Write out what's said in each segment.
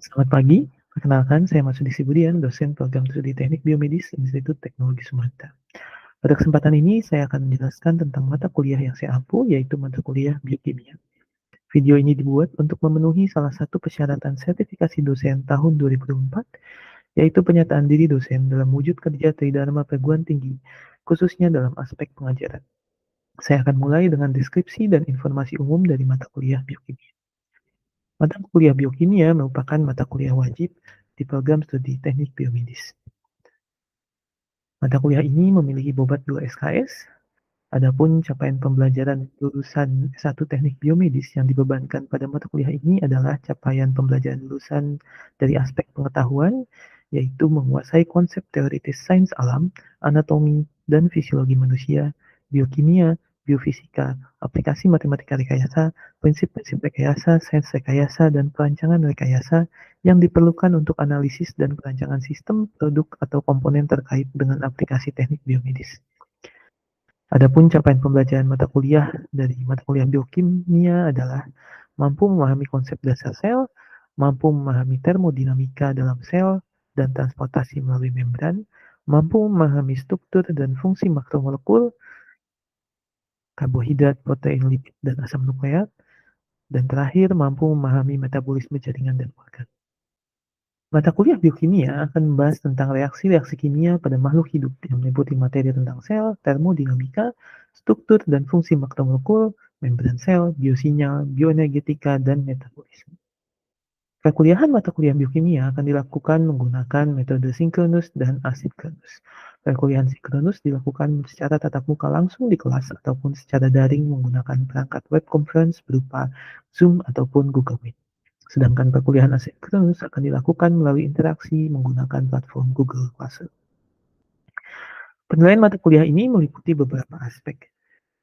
Selamat pagi, perkenalkan saya Mas Sudi Sibudian, dosen program studi Teknik Biomedis Institut Teknologi Sumatera. Pada kesempatan ini saya akan menjelaskan tentang mata kuliah yang saya ampu, yaitu mata kuliah biokimia. Video ini dibuat untuk memenuhi salah satu persyaratan sertifikasi dosen tahun 2004, yaitu penyataan diri dosen dalam wujud kerja Tridharma Perguruan Tinggi, khususnya dalam aspek pengajaran. Saya akan mulai dengan deskripsi dan informasi umum dari mata kuliah biokimia. Mata kuliah biokimia merupakan mata kuliah wajib di program studi teknik biomedis. Mata kuliah ini memiliki bobot 2 SKS, adapun capaian pembelajaran lulusan S1 Teknik Biomedis yang dibebankan pada mata kuliah ini adalah capaian pembelajaran lulusan dari aspek pengetahuan, yaitu menguasai konsep teoritis sains alam, anatomi, dan fisiologi manusia, biokimia, biofisika, aplikasi matematika rekayasa, prinsip-prinsip rekayasa, sains rekayasa, dan perancangan rekayasa yang diperlukan untuk analisis dan perancangan sistem, produk, atau komponen terkait dengan aplikasi teknik biomedis. Adapun capaian pembelajaran mata kuliah dari mata kuliah biokimia adalah mampu memahami konsep dasar sel, mampu memahami termodinamika dalam sel dan transportasi melalui membran, mampu memahami struktur dan fungsi makromolekul, karbohidrat, protein, lipid, dan asam nukleat, dan terakhir mampu memahami metabolisme jaringan dan organ. Mata kuliah biokimia akan membahas tentang reaksi-reaksi kimia pada makhluk hidup yang meliputi materi tentang sel, termodinamika, struktur dan fungsi makromolekul, membran sel, biosinyal, bioenergetika, dan metabolisme. Perkuliahan mata kuliah biokimia akan dilakukan menggunakan metode sinkronus dan asinkronus. Perkuliahan sinkronus dilakukan secara tatap muka langsung di kelas ataupun secara daring menggunakan perangkat web conference berupa Zoom ataupun Google Meet. Sedangkan perkuliahan asinkronus akan dilakukan melalui interaksi menggunakan platform Google Classroom. Penilaian mata kuliah ini meliputi beberapa aspek,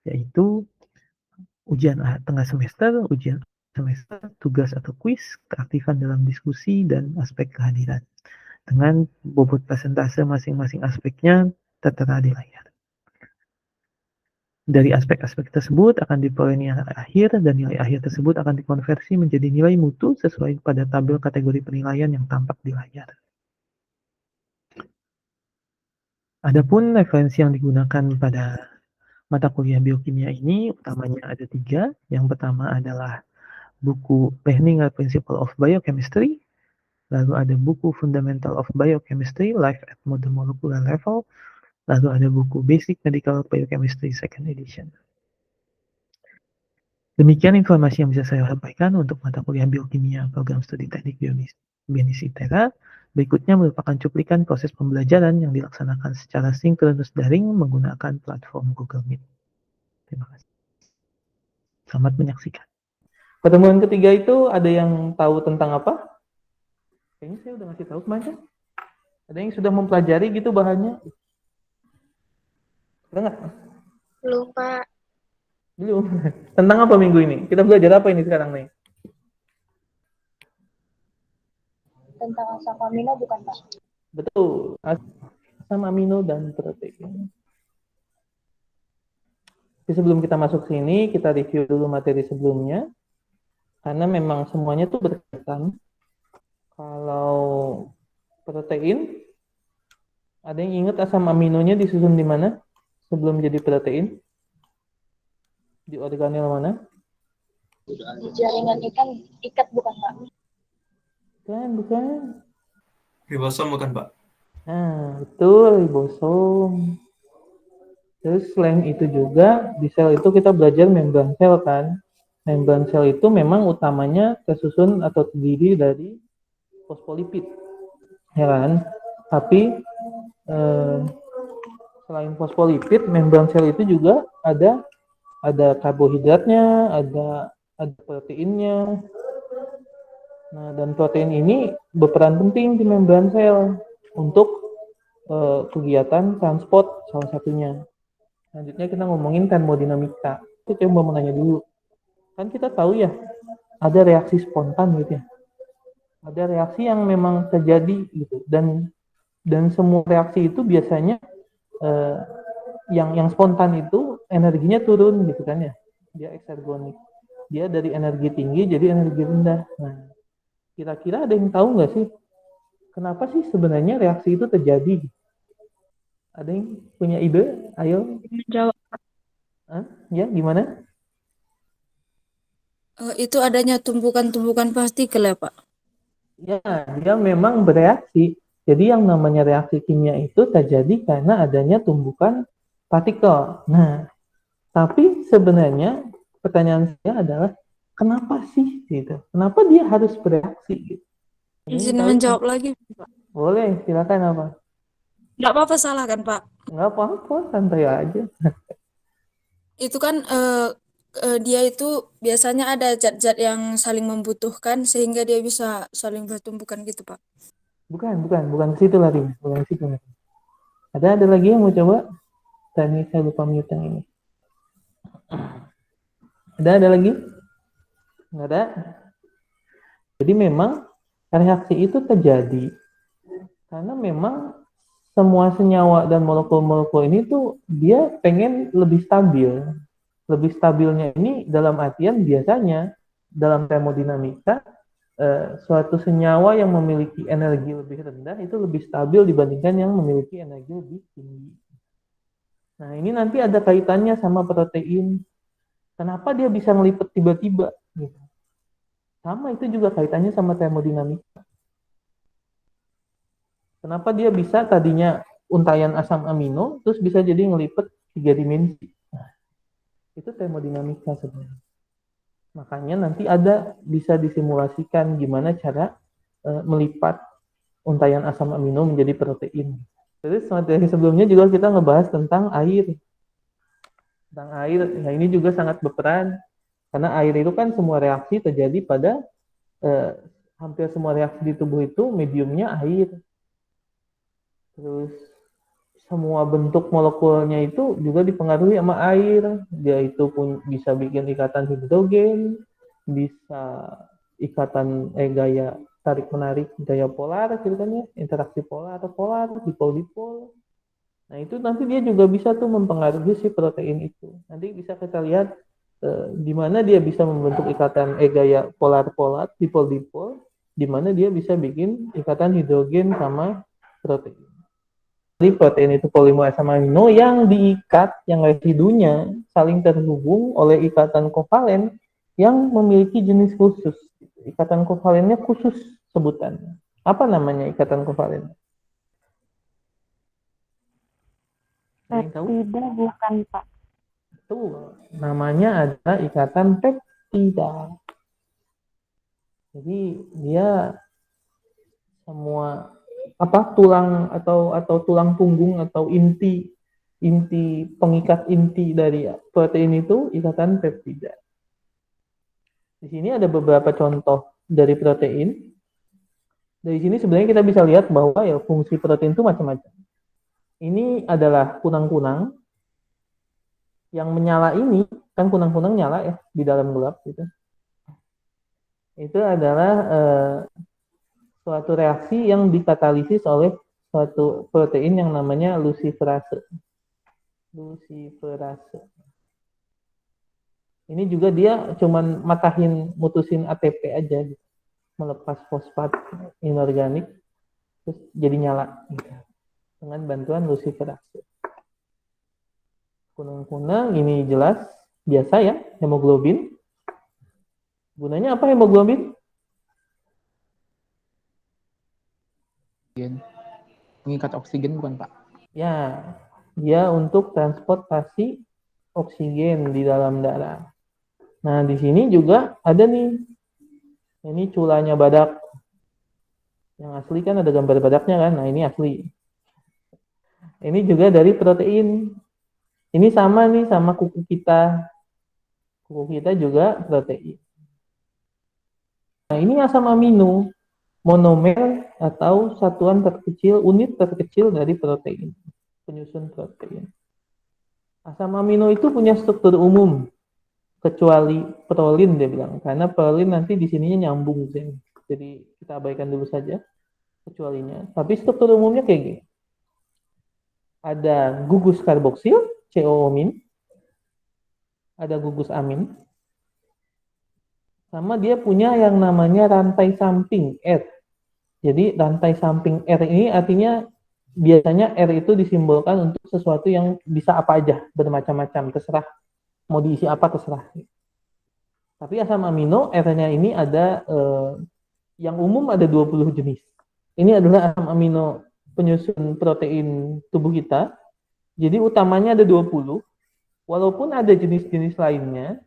yaitu ujian tengah semester, ujian semester, tugas atau kuis, keaktifan dalam diskusi, dan aspek kehadiran. Dengan bobot persentase masing-masing aspeknya tertera di layar. Dari aspek-aspek tersebut akan diperoleh nilai akhir, dan nilai akhir tersebut akan dikonversi menjadi nilai mutu sesuai pada tabel kategori penilaian yang tampak di layar. Adapun referensi yang digunakan pada mata kuliah biokimia ini utamanya ada 3. Yang pertama adalah buku Technical Principle of Biochemistry, lalu ada buku Fundamental of Biochemistry, Life at Modern Molecular Level, lalu ada buku Basic Medical Biochemistry Second Edition. Demikian informasi yang bisa saya sampaikan untuk mata kuliah biokimia program studi teknik biomedis ITERA. Berikutnya merupakan cuplikan proses pembelajaran yang dilaksanakan secara sinkronus daring menggunakan platform Google Meet. Terima kasih. Selamat menyaksikan. Pertemuan ketiga itu ada yang tahu tentang apa? Kayaknya saya udah ngasih tahu kemarin. Ada yang sudah mempelajari gitu bahannya? Ada nggak? Belum, Pak. Belum. Tentang apa minggu ini? Kita belajar apa ini sekarang nih? Tentang asam amino bukan, Pak? Betul. Asam amino dan protein. Jadi sebelum kita masuk sini, kita review dulu materi sebelumnya. Karena memang semuanya tuh berkaitan. Kalau protein, ada yang ingat asam aminonya disusun di mana sebelum jadi protein? Di organel mana? Di jaringan ikat bukan, Pak? Bukan. Ribosom bukan, Pak? Nah, betul, ribosom. Terus selain itu juga, di sel itu kita belajar membran sel kan. Membran sel itu memang utamanya tersusun atau terdiri dari fosfolipid. Ya kan? Tapi selain fosfolipid, membran sel itu juga ada karbohidratnya, ada proteinnya. Nah, dan protein ini berperan penting di membran sel untuk kegiatan transport salah satunya. Selanjutnya kita ngomongin termodinamika. Itu yang mau menanya dulu. Kan kita tahu ya, ada reaksi spontan gitu ya. Ada reaksi yang memang terjadi gitu, dan semua reaksi itu biasanya yang spontan itu energinya turun gitu kan ya. Dia eksergonik. Dia dari energi tinggi jadi energi rendah. Nah, Kira-kira ada yang tahu nggak sih kenapa sih sebenarnya reaksi itu terjadi? Ada yang punya ide? Ayo. Menjawab. Ya, gimana? Itu adanya tumpukan-tumpukan partikel ya, Pak? Ya, dia memang bereaksi. Jadi yang namanya reaksi kimia itu terjadi karena adanya tumbukan partikel. Nah, tapi sebenarnya pertanyaan saya adalah kenapa sih gitu? Kenapa dia harus bereaksi gitu? Ini Izin tahu? menjawab lagi, Pak. Boleh, silakan apa? Nggak apa-apa salah kan, Pak? Nggak apa-apa, santai aja. Itu kan dia itu biasanya ada zat-zat yang saling membutuhkan sehingga dia bisa saling bertumbukan gitu, Pak. Bukan ke situ lagi, bukan ke situ lagi. Ada lagi yang mau coba? Tadi saya lupa mute yang ini. Ada lagi? Nggak ada? Jadi memang reaksi itu terjadi karena memang semua senyawa dan molekul-molekul ini tuh dia pengen lebih stabil. Lebih stabilnya ini dalam artian biasanya dalam termodinamika suatu senyawa yang memiliki energi lebih rendah itu lebih stabil dibandingkan yang memiliki energi lebih tinggi. Nah, ini nanti ada kaitannya sama protein. Kenapa dia bisa ngelipet tiba-tiba? Gitu. Sama itu juga kaitannya sama termodinamika. Kenapa dia bisa tadinya untayan asam amino, terus bisa jadi ngelipet 3 dimensi. Nah, itu termodinamika sebenarnya. Makanya nanti ada bisa disimulasikan gimana cara melipat untayan asam amino menjadi protein. Terus materi sebelumnya juga kita ngebahas tentang air. Tentang air, nah ini juga sangat berperan. Karena air itu kan semua reaksi terjadi pada hampir semua reaksi di tubuh itu mediumnya air. Terus semua bentuk molekulnya itu juga dipengaruhi sama air. Dia itu pun bisa bikin ikatan hidrogen, bisa ikatan gaya tarik menarik gaya polar gitu kan ya, interaksi polar, dipol. Nah, itu nanti dia juga bisa tuh mempengaruhi si protein itu. Nanti bisa kita lihat di mana dia bisa membentuk ikatan gaya polar, dipol, di mana dia bisa bikin ikatan hidrogen sama protein. Jadi protein itu polimer asam amino yang diikat, yang residunya saling terhubung oleh ikatan kovalen yang memiliki jenis khusus. Ikatan kovalennya khusus sebutannya. Apa namanya ikatan kovalen? Peptida bukan, Pak. Itu namanya adalah ikatan peptida. Jadi dia semua tulang atau tulang punggung atau inti pengikat inti dari protein itu ikatan peptida. Di sini ada beberapa contoh dari protein. Dari sini sebenarnya kita bisa lihat bahwa ya fungsi protein itu macam-macam. Ini adalah kunang-kunang yang menyala ini, kan kunang-kunang nyala ya di dalam gelap gitu. Itu adalah suatu reaksi yang dikatalisis oleh suatu protein yang namanya luciferase. Ini juga dia cuman mutusin ATP aja gitu. Melepas fosfat inorganik terus jadi nyala gitu. Dengan bantuan luciferase. Kunang-kunang ini jelas biasa ya, hemoglobin. Gunanya apa hemoglobin? Mengikat oksigen bukan, Pak? Ya, dia untuk transportasi oksigen di dalam darah. Nah, di sini juga ada nih. Ini culanya badak. Yang asli kan ada gambar badaknya kan? Nah, ini asli. Ini juga dari protein. Ini sama nih sama kuku kita. Kuku kita juga protein. Nah, ini asam amino, monomer atau satuan terkecil, unit terkecil dari protein, penyusun protein. Asam amino itu punya struktur umum, kecuali prolin dia bilang, karena prolin nanti di sininya nyambung, jadi kita abaikan dulu saja kecualinya. Tapi struktur umumnya kayak gini. Ada gugus karboksil, COOmin, ada gugus amin, Sama dia punya yang namanya rantai samping R. Jadi rantai samping R ini artinya biasanya R itu disimbolkan untuk sesuatu yang bisa apa aja, bermacam-macam, terserah mau diisi apa terserah. Tapi asam amino R-nya ini ada yang umum ada 20 jenis. Ini adalah asam amino penyusun protein tubuh kita. Jadi utamanya ada 20, walaupun ada jenis-jenis lainnya,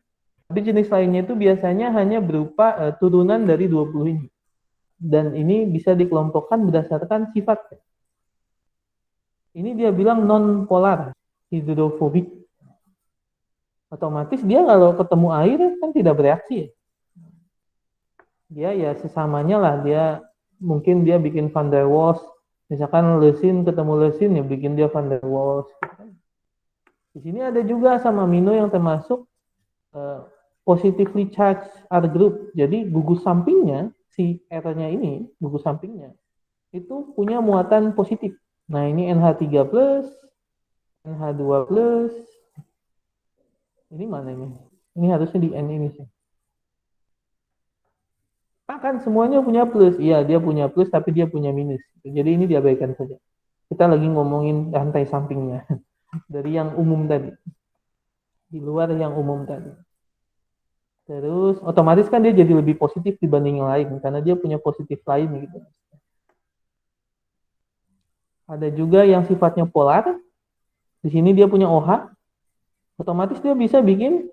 tapi jenis lainnya itu biasanya hanya berupa turunan dari 20 ini. Dan ini bisa dikelompokkan berdasarkan sifat. Ini dia bilang non-polar, hidrofobik. Otomatis dia kalau ketemu air kan tidak bereaksi ya. Dia ya sesamanya lah, dia mungkin dia bikin van der Waals, misalkan leucin ketemu leucin ya bikin dia van der Waals. Di sini ada juga asam amino yang termasuk positively charged R group. Jadi gugus sampingnya si R-nya ini, gugus sampingnya itu punya muatan positif. Nah, ini NH3+, NH2+. Ini mana ini? Ini harusnya di N ini sih. Kan semuanya punya plus. Iya, dia punya plus tapi dia punya minus. Jadi ini diabaikan saja. Kita lagi ngomongin rantai sampingnya. Dari yang umum tadi. Di luar yang umum tadi. Terus otomatis kan dia jadi lebih positif dibanding yang lain. Karena dia punya positif lain gitu. Ada juga yang sifatnya polar. Di sini dia punya OH. Otomatis dia bisa bikin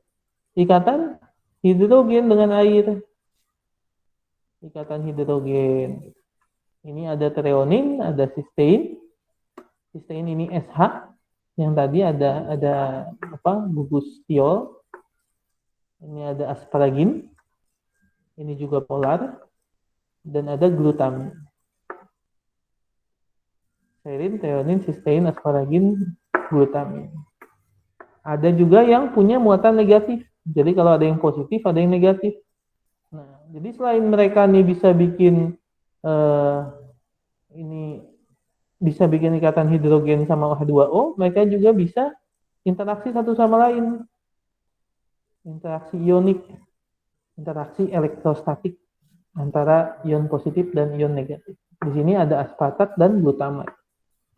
ikatan hidrogen dengan air. Ikatan hidrogen. Ini ada treonin, ada sistein. Sistein ini SH. Yang tadi ada gugus tiol. Ini ada asparagin. Ini juga polar. Dan ada glutamin. Serin, treonin, sistein, asparagin, glutamin. Ada juga yang punya muatan negatif. Jadi kalau ada yang positif, ada yang negatif. Nah, jadi selain mereka nih bisa bikin bisa bikin ikatan hidrogen sama H2O, mereka juga bisa interaksi satu sama lain. Interaksi ionik, interaksi elektrostatik antara ion positif dan ion negatif. Di sini ada aspartat dan glutamat.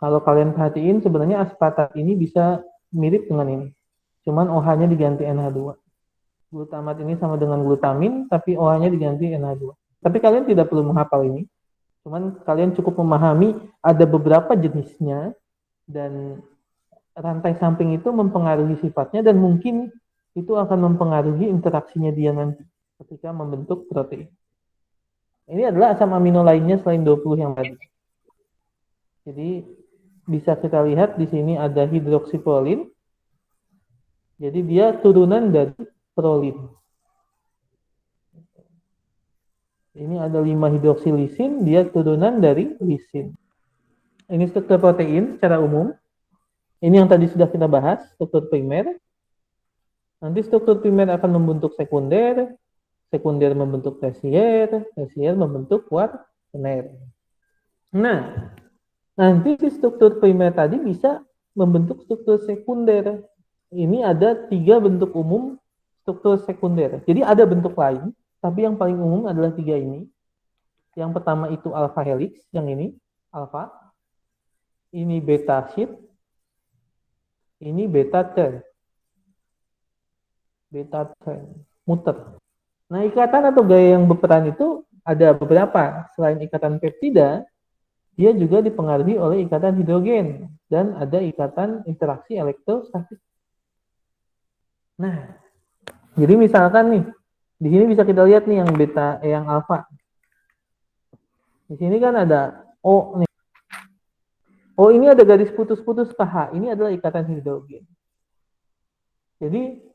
Kalau kalian perhatiin sebenarnya aspartat ini bisa mirip dengan ini. Cuman OH-nya diganti NH2. Glutamat ini sama dengan glutamin, tapi OH-nya diganti NH2. Tapi kalian tidak perlu menghafal ini. Cuman kalian cukup memahami ada beberapa jenisnya, dan rantai samping itu mempengaruhi sifatnya, dan mungkin itu akan mempengaruhi interaksinya dia nanti ketika membentuk protein. Ini adalah asam amino lainnya selain 20 yang tadi. Jadi bisa kita lihat di sini ada hidroksiprolin. Jadi dia turunan dari prolin. Ini ada 5 hidroksilisin, dia turunan dari lisin. Ini struktur protein secara umum. Ini yang tadi sudah kita bahas, struktur primer. Nanti struktur primer akan membentuk sekunder, sekunder membentuk tersier, tersier membentuk kuaterner. Nah, nanti si struktur primer tadi bisa membentuk struktur sekunder. Ini ada 3 bentuk umum struktur sekunder. Jadi ada bentuk lain, tapi yang paling umum adalah 3 ini. Yang pertama itu alpha helix, yang ini alpha. Ini beta sheet. Ini beta turn. Beta turn, muter. Nah, ikatan atau gaya yang berperan itu ada beberapa. Selain ikatan peptida, dia juga dipengaruhi oleh ikatan hidrogen dan ada ikatan interaksi elektrostatik. Nah, jadi misalkan nih, di sini bisa kita lihat nih yang beta, yang alfa. Di sini kan ada O nih. O ini ada garis putus-putus KH. Ini adalah ikatan hidrogen. Jadi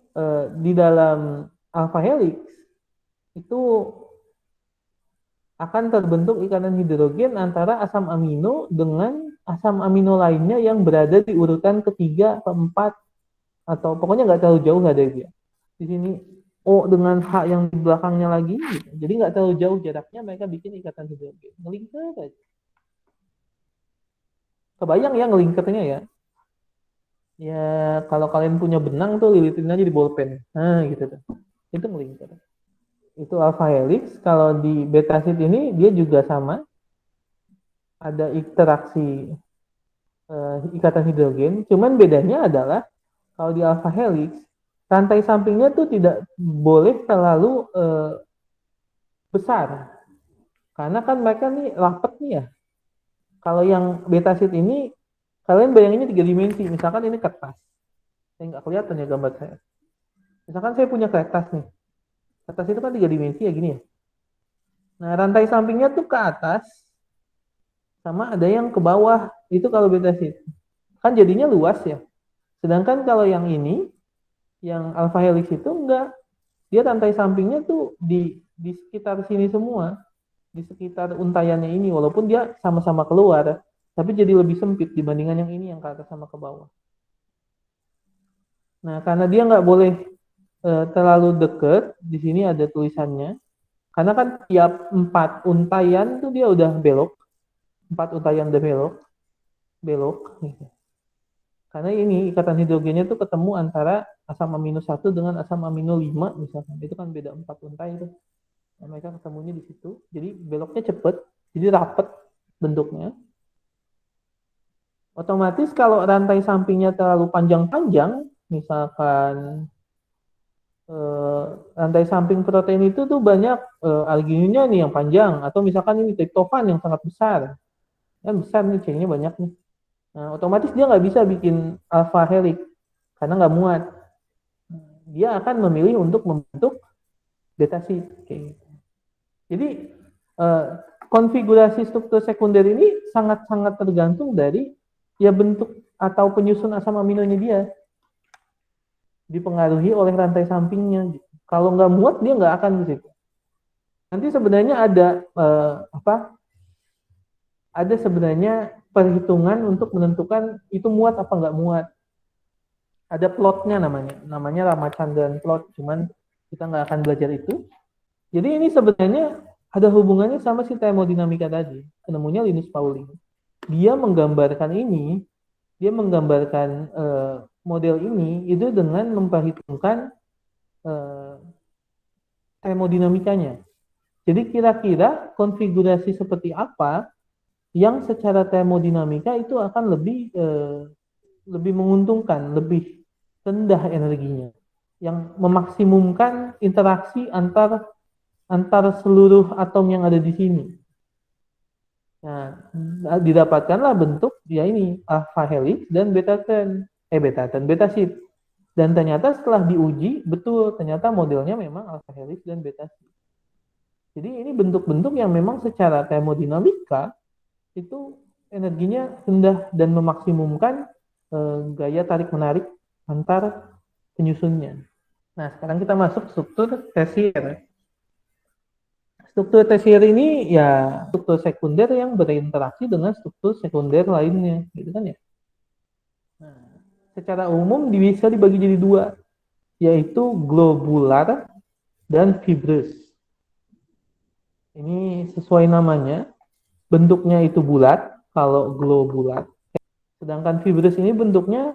di dalam alpha helix itu akan terbentuk ikatan hidrogen antara asam amino dengan asam amino lainnya yang berada di urutan ketiga, keempat, atau pokoknya nggak terlalu jauh lah dari dia. Di sini O dengan H yang di belakangnya lagi, gitu. Jadi nggak terlalu jauh jaraknya, mereka bikin ikatan hidrogen. Ngelingkar aja. Kebayang ya ngelingkarnya ya? Ya kalau kalian punya benang tuh lilitin aja di bolpen. Nah gitu tuh. Itu ngelingkar. itu alpha helix. Kalau di beta sheet ini dia juga sama, ada interaksi ikatan hidrogen. Cuman bedanya adalah kalau di alpha helix rantai sampingnya tuh tidak boleh terlalu besar, karena kan mereka nih rapat nih ya. Kalau yang beta sheet ini kalian bayanginnya 3 dimensi. Misalkan ini kertas, saya nggak kelihatan ya gambar saya. Misalkan saya punya kertas nih, kertas itu kan 3 dimensi ya gini ya. Nah rantai sampingnya tuh ke atas, sama ada yang ke bawah. Itu kalau beta sheet kan jadinya luas ya. Sedangkan kalau yang ini, yang alpha helix itu enggak, dia rantai sampingnya tuh di sekitar sini semua, di sekitar untaiannya ini, walaupun dia sama-sama keluar, tapi jadi lebih sempit dibandingkan yang ini yang ke atas sama ke bawah. Nah karena dia nggak boleh terlalu dekat, di sini ada tulisannya, karena kan tiap 4 untaian tuh dia udah belok, 4 untaian udah belok gitu. Karena ini ikatan hidrogennya tuh ketemu antara asam amino 1 dengan asam amino 5 misalkan. Itu kan beda 4 untai itu. Nah, mereka ketemunya di situ. Jadi beloknya cepet, jadi rapet bentuknya. Otomatis kalau rantai sampingnya terlalu panjang-panjang, misalkan rantai samping protein itu tuh banyak argininnya nih yang panjang, atau misalkan ini triptofan yang sangat besar. Kan besar nih, C-nya banyak nih. Nah, otomatis dia nggak bisa bikin alpha helix karena nggak muat. Dia akan memilih untuk membentuk beta sheet. Kayak gitu. Jadi konfigurasi struktur sekunder ini sangat-sangat tergantung dari ya bentuk atau penyusun asam aminonya dia. Dipengaruhi oleh rantai sampingnya. Kalau nggak muat dia nggak akan gitu. Nanti sebenarnya ada ada sebenarnya perhitungan untuk menentukan itu muat apa nggak muat. Ada plotnya namanya Ramachandran plot, cuman kita nggak akan belajar itu. Jadi ini sebenarnya ada hubungannya sama si termodinamika tadi, penemunya Linus Pauling. Dia menggambarkan model ini itu dengan memperhitungkan termodinamikanya. Jadi kira-kira konfigurasi seperti apa yang secara termodinamika itu akan lebih menguntungkan, lebih rendah energinya, yang memaksimumkan interaksi antar seluruh atom yang ada di sini. Nah, didapatkanlah bentuk ya ini alpha helix dan beta sheet. Dan ternyata setelah diuji betul, ternyata modelnya memang alpha helix dan beta sheet. Jadi ini bentuk-bentuk yang memang secara termodinamika itu energinya rendah dan memaksimumkan gaya tarik-menarik antar penyusunnya. Nah, sekarang kita masuk struktur tersier. Struktur tersier ini ya struktur sekunder yang berinteraksi dengan struktur sekunder lainnya, gitu kan ya. Nah, secara umum bisa dibagi jadi 2, yaitu globular dan fibrous. Ini sesuai namanya. Bentuknya itu bulat kalau globular, sedangkan fibrous ini bentuknya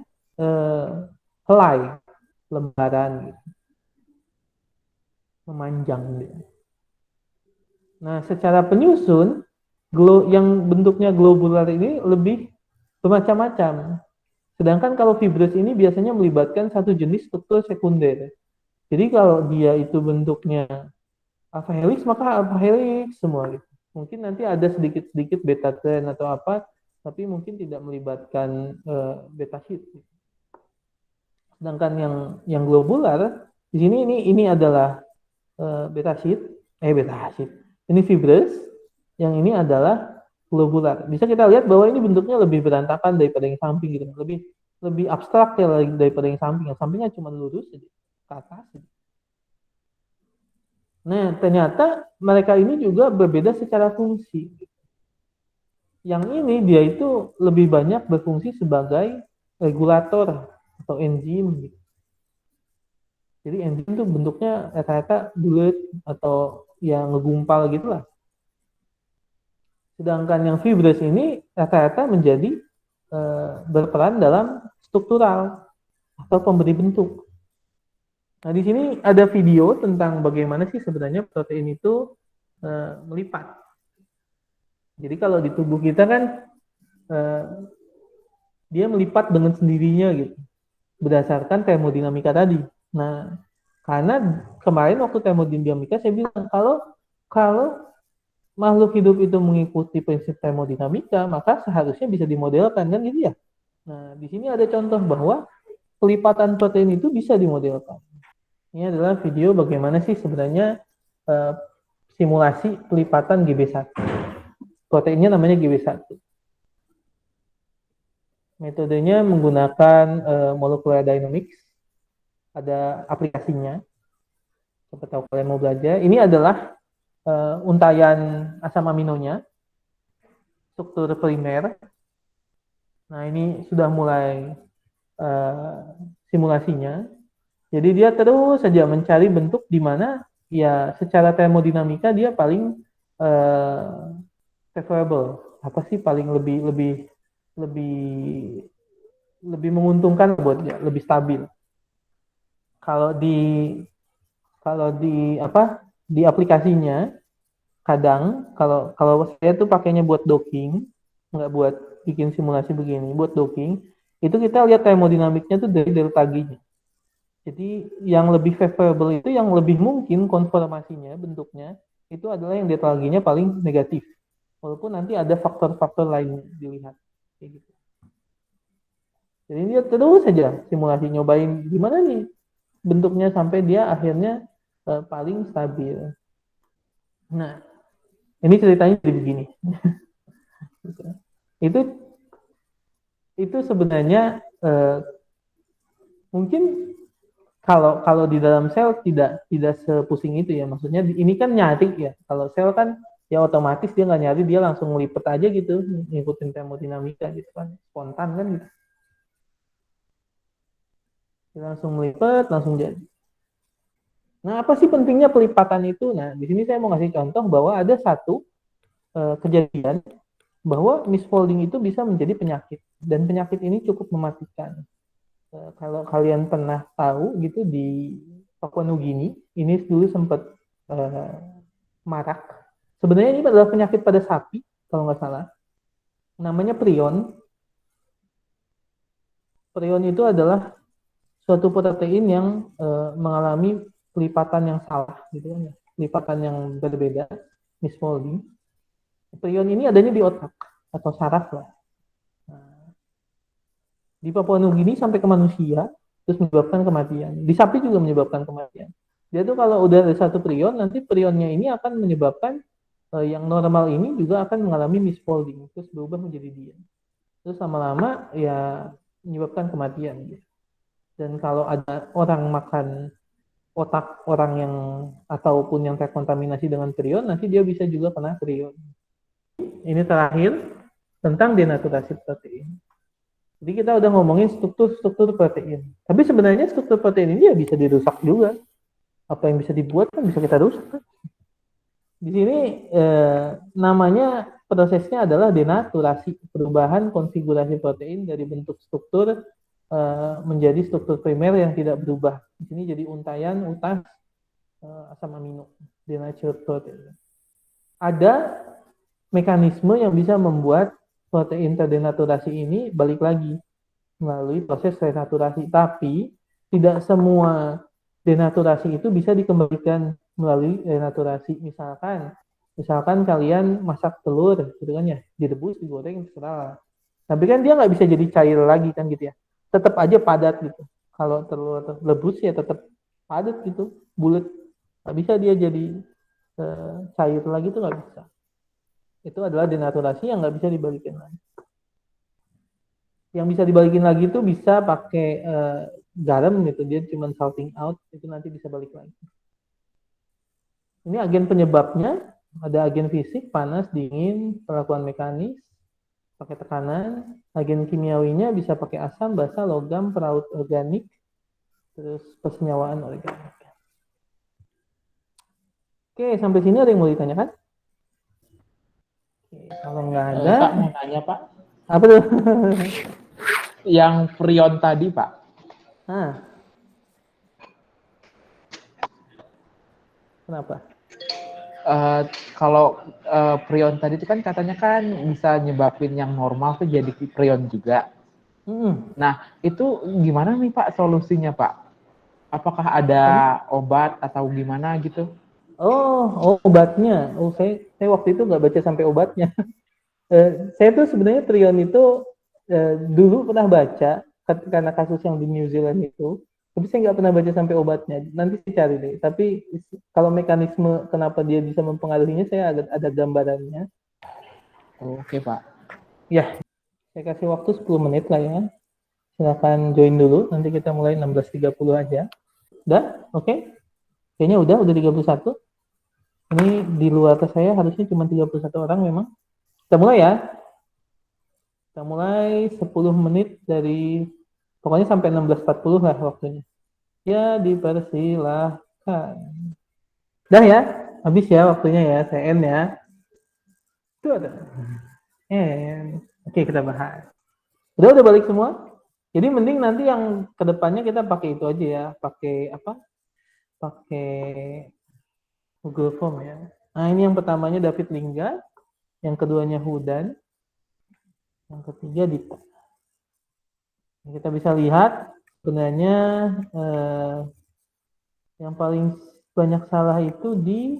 helai, lembaran gitu. Memanjang gitu. Nah, secara penyusun yang bentuknya globular ini lebih bermacam-macam, sedangkan kalau fibrous ini biasanya melibatkan satu jenis struktur sekunder. Jadi kalau dia itu bentuknya alpha helix, maka alpha helix semua gitu. Mungkin nanti ada sedikit-sedikit beta tren atau apa, tapi mungkin tidak melibatkan beta sheet. Sedangkan yang globular di sini ini adalah beta sheet. Ini fibrous, yang ini adalah globular. Bisa kita lihat bahwa ini bentuknya lebih berantakan daripada yang samping gitu. Lebih abstrak ya daripada yang samping. Yang sampingnya cuma lurus aja ke atas. Nah, ternyata mereka ini juga berbeda secara fungsi. Yang ini dia itu lebih banyak berfungsi sebagai regulator atau enzim. Jadi enzim itu bentuknya rata-rata bulat atau yang ngegumpal gitulah. Sedangkan yang fibrous ini rata-rata menjadi berperan dalam struktural atau pemberi bentuk. Nah, di sini ada video tentang bagaimana sih sebenarnya protein itu melipat. Jadi kalau di tubuh kita kan eh, dia melipat dengan sendirinya gitu, berdasarkan termodinamika tadi. Nah, karena kemarin waktu termodinamika saya bilang kalau makhluk hidup itu mengikuti prinsip termodinamika, maka seharusnya bisa dimodelkan kan gitu ya. Nah, di sini ada contoh bahwa pelipatan protein itu bisa dimodelkan. Ini adalah video bagaimana sih sebenarnya simulasi pelipatan GB1. Proteinnya namanya GB1. Metodenya menggunakan molecular dynamics. Ada aplikasinya. Siapa tahu kalian mau belajar. Ini adalah untaian asam aminonya, struktur primer. Nah, ini sudah mulai simulasinya. Jadi dia terus saja mencari bentuk di mana ya secara termodinamika dia paling favorable. Apa sih paling lebih menguntungkan buat dia, lebih stabil. Kalau di aplikasinya kadang kalau saya tuh pakainya buat docking, nggak buat bikin simulasi begini, buat docking itu kita lihat termodinamiknya tuh dari delta G-nya. Jadi yang lebih favorable itu yang lebih mungkin konformasinya bentuknya itu adalah yang delta G-nya paling negatif. Walaupun nanti ada faktor-faktor lain dilihat kayak gitu. Jadi dia terus saja simulasi nyobain gimana nih bentuknya sampai dia akhirnya paling stabil. Nah, ini ceritanya jadi begini. itu sebenarnya mungkin kalau di dalam sel tidak sepusing itu ya. Maksudnya ini kan nyari ya. Kalau sel kan ya otomatis dia nggak nyari, dia langsung ngelipet aja gitu, ngikutin termodinamika gitu kan, spontan kan gitu. Dia langsung melipet, langsung jadi. Nah, apa sih pentingnya pelipatan itu? Nah, di sini saya mau ngasih contoh bahwa ada satu kejadian bahwa misfolding itu bisa menjadi penyakit, dan penyakit ini cukup mematikan. Kalau kalian pernah tahu gitu di Papua Nugini, ini dulu sempat marak. Sebenarnya ini adalah penyakit pada sapi, kalau nggak salah. Namanya prion. Prion itu adalah suatu protein yang mengalami pelipatan yang salah, gitu kan? Pelipatan yang berbeda, misfolding. Prion ini adanya di otak atau saraf lah. Di Papua Nugini sampai ke manusia, terus menyebabkan kematian. Di sapi juga menyebabkan kematian. Dia tuh kalau udah ada satu prion, nanti prionnya ini akan menyebabkan yang normal ini juga akan mengalami misfolding, terus berubah menjadi dia. Terus lama-lama ya menyebabkan kematian. Gitu. Dan kalau ada orang makan otak orang yang ataupun yang terkontaminasi dengan prion, nanti dia bisa juga kena prion. Ini terakhir tentang denaturasi protein. Jadi kita udah ngomongin struktur protein. Tapi sebenarnya struktur protein ini ya bisa dirusak juga. Apa yang bisa dibuat kan bisa kita rusak. Di sini namanya prosesnya adalah denaturasi, perubahan konfigurasi protein dari bentuk struktur menjadi struktur primer yang tidak berubah. Di sini jadi untaian utas asam amino, denatured protein. Ada mekanisme yang bisa membuat protein terdenaturasi ini balik lagi melalui proses renaturasi, tapi tidak semua denaturasi itu bisa dikembalikan melalui renaturasi. Misalkan kalian masak telur gitu kan ya, direbus, digoreng, terserah. Tapi kan dia nggak bisa jadi cair lagi kan gitu ya, tetap aja padat gitu. Kalau telur rebus ya tetap padat gitu, bulat, nggak bisa dia jadi cair lagi, tuh nggak bisa. Itu adalah denaturasi yang nggak bisa dibalikin lagi. Yang bisa dibalikin lagi itu bisa pakai garam gitu, dia cuma salting out, itu nanti bisa balik lagi. Ini agen penyebabnya, ada agen fisik, panas, dingin, perlakuan mekanis, pakai tekanan. Agen kimiawinya bisa pakai asam, basa, logam, peraut organik, terus persenyawaan organik. Oke, sampai sini ada yang mau ditanyakan? Kalau nggak ada, Pak mau nanya Pak, apa tuh? yang prion tadi Pak, Nah, Kenapa? Kalau prion tadi itu kan katanya kan bisa nyebabin yang normal tuh jadi prion juga. Nah, itu gimana nih Pak solusinya Pak? Apakah ada obat atau gimana gitu? Oh, obatnya. Oh, saya waktu itu nggak baca sampai obatnya. Saya tuh sebenarnya prion itu dulu pernah baca karena kasus yang di New Zealand itu, tapi saya nggak pernah baca sampai obatnya. Nanti saya cari deh. Tapi kalau mekanisme kenapa dia bisa mempengaruhinya, saya ada gambarannya. Oke Pak. Ya, saya kasih waktu 10 menit lah ya. Silakan join dulu. Nanti kita mulai 16.30 aja. Udah? Oke? Kayaknya udah 31. Ini di luar saya harusnya cuma 31 orang memang. Kita mulai ya. Kita mulai 10 menit dari, pokoknya sampai 16.40 lah waktunya. Ya, dipersilahkan. Dah ya, habis ya waktunya ya, saya end ya. Itu ada. Oke, kita bahas. Udah balik semua? Jadi mending nanti yang kedepannya kita pakai itu aja ya, pakai apa? Pakai Google Form ya. Nah, ini yang pertamanya David Lingga, yang keduanya Hudan, yang ketiga Dita. Kita bisa lihat sebenarnya yang paling banyak salah itu di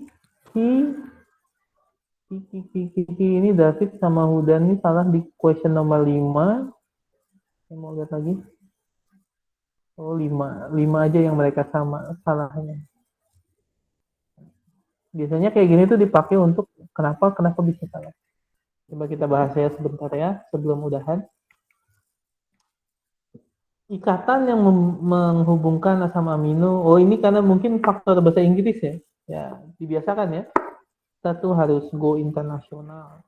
ini David sama Hudan ini salah di question nomor 5. Saya mau lihat lagi. Oh, 5 aja yang mereka sama salahnya. Biasanya kayak gini tuh dipakai untuk kenapa bisa salah. Coba kita bahas ya sebentar ya sebelum udahan. Ikatan yang menghubungkan asam amino. Oh, ini karena mungkin faktor bahasa Inggris ya. Ya, dibiasakan ya. Kita tuh harus go internasional.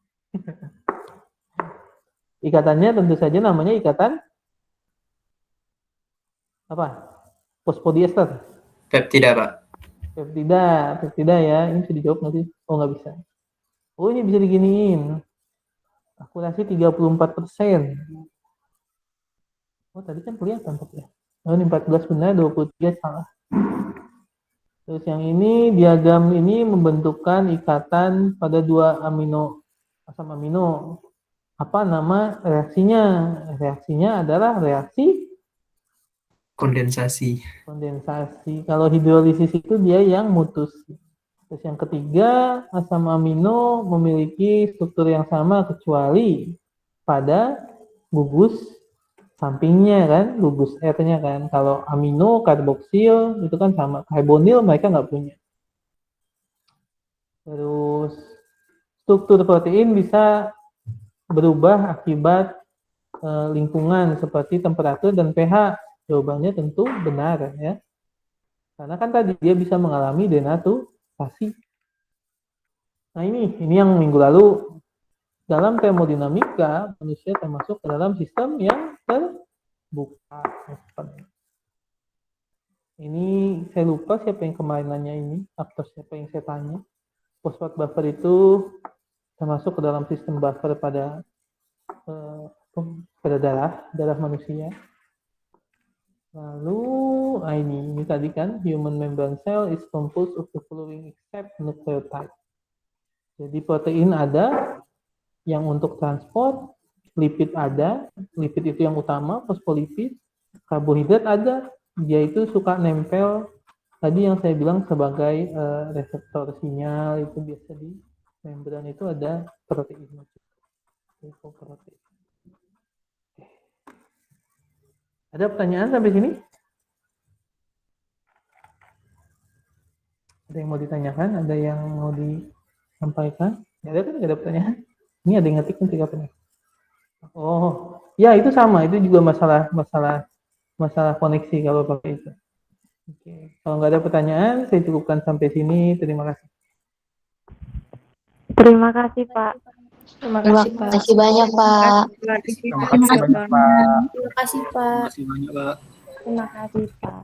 Ikatannya tentu saja namanya ikatan apa? Fosfodiester. Peptida, Pak. Peptida ya. Ini bisa dijawab nggak sih? Oh, nggak bisa. Oh, ini bisa diginiin. Akurasi 34%. Oh, tadi kan kelihatan ya. Oh, ini 14 benar, 23 salah. Terus yang ini, diagram ini membentukkan ikatan pada dua asam amino. Apa nama reaksinya? Reaksinya adalah reaksi Kondensasi. Kalau hidrolisis itu dia yang mutus. Terus yang ketiga, asam amino memiliki struktur yang sama kecuali pada gugus sampingnya kan, gugus R-nya kan. Kalau amino, karboksil itu kan sama. Carbonyl mereka nggak punya. Terus struktur protein bisa berubah akibat lingkungan seperti temperatur dan pH. Jawabannya tentu benar ya. Karena kan tadi dia bisa mengalami denaturasi. Nah ini yang minggu lalu. Dalam termodinamika, manusia termasuk ke dalam sistem yang terbuka. Ini saya lupa siapa yang kemarin nanya ini, atau siapa yang saya tanya. Fosfat buffer itu termasuk ke dalam sistem buffer pada darah manusia. Lalu, ini tadi kan, human membrane cell is composed of the following except nucleotide. Jadi protein ada, yang untuk transport, lipid ada, lipid itu yang utama, fosfolipid, karbohidrat ada, dia itu suka nempel, tadi yang saya bilang sebagai reseptor sinyal, itu biasa di membran itu ada protein. Ada pertanyaan sampai sini? Ada yang mau ditanyakan? Ada yang mau disampaikan? Ada kan? Ada pertanyaan? Ini ada yang ngetik nanti kapan? Oh, ya itu sama. Itu juga masalah koneksi kalau pakai itu. Oke. Kalau nggak ada pertanyaan, saya cukupkan sampai sini. Terima kasih. Terima kasih, Pak. Terima kasih, Pak. Terima kasih banyak, Pak. Terima kasih banyak Pak. Terima kasih, Pak. Terima kasih banyak, Pak. Terima kasih, Pak. Terima kasih, Pak.